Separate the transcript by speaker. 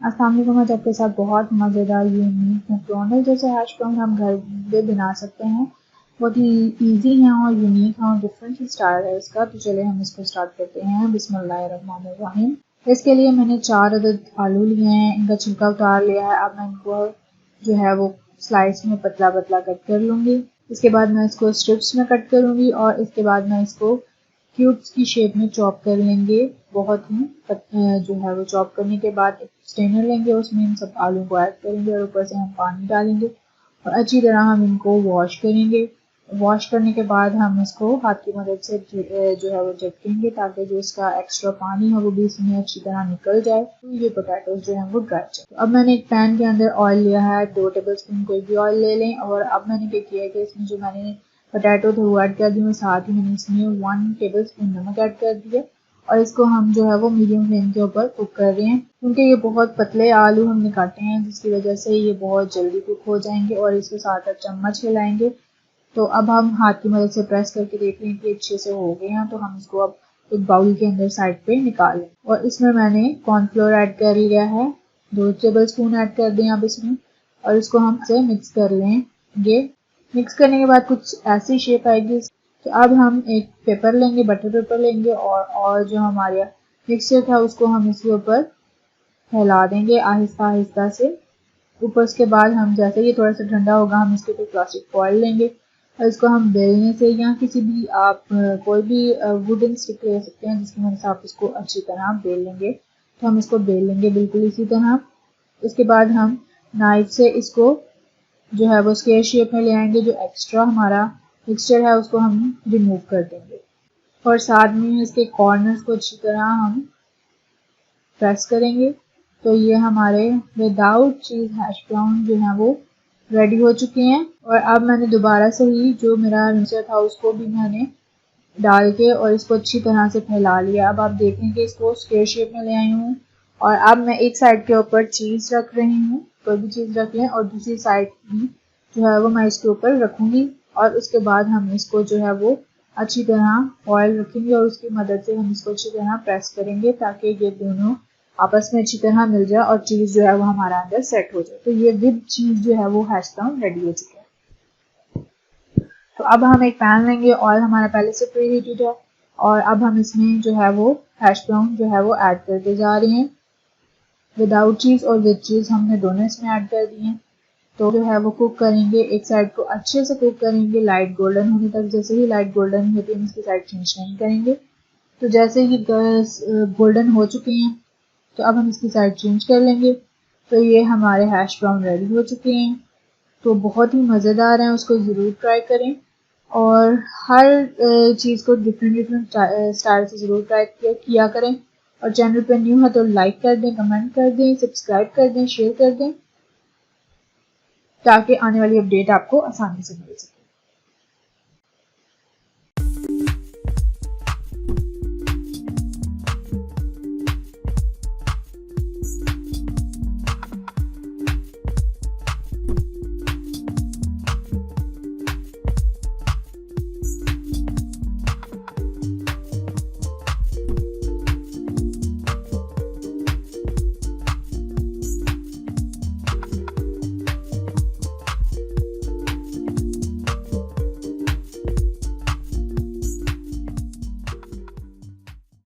Speaker 1: अस्सलाम वालेकुम। आज आपके साथ बहुत मज़ेदार यूनिक मैकडोनल्ड जैसे हैश ब्राउन हम घर पे बना सकते हैं। बहुत ही इजी है और यूनिक है और डिफरेंट स्टाइल है इसका। तो चलिए हम इसको स्टार्ट करते हैं। बिस्मिल्लाहिर्रहमानिर्रहीम। इसके लिए मैंने 4 अदद आलू लिए हैं, इनका छिलका उतार लिया है। अब मैं इनको जो है वो स्लाइस में पतला पतला कट कर लूँगी। इसके बाद मैं इसको स्ट्रिप्स में कट करूँगी और इसके बाद मैं इसको क्यूब्स की शेप में चॉप कर लेंगे। बहुत ही जो है वो चॉप करने के बाद एक स्ट्रेनर लेंगे, उसमें हम सब आलू को ऐड करेंगे और ऊपर से हम पानी डालेंगे और अच्छी तरह हम इनको वॉश करेंगे। वॉश करने के बाद हम इसको हाथ की मदद से जो है वो झटकेंगे ताकि जो इसका एक्स्ट्रा पानी है वो भी इसमें अच्छी तरह निकल जाए, तो ये पोटैटोज जो है वो गल जाए। तो अब मैंने एक पैन के अंदर ऑयल लिया है, 2 टेबलस्पून कोई भी ऑयल ले लें। और अब मैंने क्या किया है कि इसमें जो मैंने पोटैटो थे वो ऐड कर दिए, साथ ही मैंने इसमें 1 टेबलस्पून नमक ऐड कर दिया और इसको हम जो है वो मीडियम फ्लेम के ऊपर कुक कर रहे हैं, क्योंकि ये बहुत पतले आलू हमने काटे हैं जिसकी वजह से ये बहुत जल्दी कुक हो जाएंगे। और इसके साथ चम्मच हिलाएंगे। तो अब हम हाथ की मदद से प्रेस करके देख लें कि अच्छे से हो गए हैं। तो हम इसको अब एक बाउल के अंदर साइड पे निकाल लें और इसमें मैंने कॉर्नफ्लोर ऐड कर लिया है, 2 टेबलस्पून ऐड कर दें अब इसमें और इसको हम से मिक्स कर लेंगे। मिक्स करने के बाद कुछ ऐसी शेप आएगी। तो अब हम एक पेपर लेंगे, बटर पेपर लेंगे और जो हमारा मिक्सचर था उसको हम इसके ऊपर फैला देंगे आहिस्ता आहिस्ता से। ऊपर उसके बाद हम जैसे ये थोड़ा सा ठंडा होगा हम इसके ऊपर प्लास्टिक फॉइल लेंगे और इसको हम बेलने से या किसी भी आप कोई भी वुडन स्टिक ले सकते हैं जिसकी मदद से आप इसको अच्छी तरह बेल लेंगे। तो हम इसको बेल लेंगे बिल्कुल इसी तरह। उसके बाद हम नाइफ से इसको जो है वो स्क्वायर शेप में ले आएंगे। जो एक्स्ट्रा हमारा मिक्सचर है उसको हम रिमूव कर देंगे और साथ में इसके कॉर्नर्स को अच्छी तरह हम प्रेस करेंगे। तो ये हमारे विदाउट चीज़ हैश ब्राउन जो है वो रेडी हो चुके हैं। और अब मैंने दोबारा से ही जो मेरा मिक्सचर था उसको भी मैंने डाल के और इसको अच्छी तरह से फैला लिया। अब आप देखें कि इसको स्क्वायर शेप में ले आई हूँ और अब मैं एक साइड के ऊपर चीज़ रख रही हूँ, कोई भी चीज़ रख लें, और दूसरी साइड भी जो है वो मैं इसके ऊपर रखूँगी और उसके बाद हम इसको जो है वो अच्छी तरह ऑयल रखेंगे और उसकी मदद से हम इसको अच्छी तरह प्रेस करेंगे ताकि ये दोनों आपस में अच्छी तरह मिल जाए और चीज़ जो है वो हमारा अंदर सेट हो जाए। तो ये विद चीज़ जो है वो हैश ब्राउन रेडी हो चुका है। तो अब हम एक पैन लेंगे, ऑयल हमारा पहले से प्री हीटेड है और अब हम इसमें जो है वो हैश ब्राउन जो है वो ऐड करते जा रहे हैं। विदाउट चीज़ और विद चीज़ हमने दोनों इसमें ऐड कर दिए हैं। तो जो है वो कुक करेंगे, एक साइड को अच्छे से कुक करेंगे लाइट गोल्डन होने तक। जैसे ही लाइट गोल्डन होती है हम इसकी साइड चेंज नहीं करेंगे। तो जैसे ही गोल्डन हो चुके हैं तो अब हम इसकी साइड चेंज कर लेंगे। तो ये हमारे हैश ब्राउन रेडी हो चुके हैं। तो बहुत ही मज़ेदार हैं, उसको ज़रूर ट्राई करें और हर चीज़ को डिफरेंट डिफरेंट स्टाइल से ज़रूर ट्राई किया करें। और चैनल पर न्यू है तो लाइक कर दें, कमेंट कर दें, सब्सक्राइब कर दें, शेयर कर दें ताकि आने वाली अपडेट आपको आसानी से मिल सके।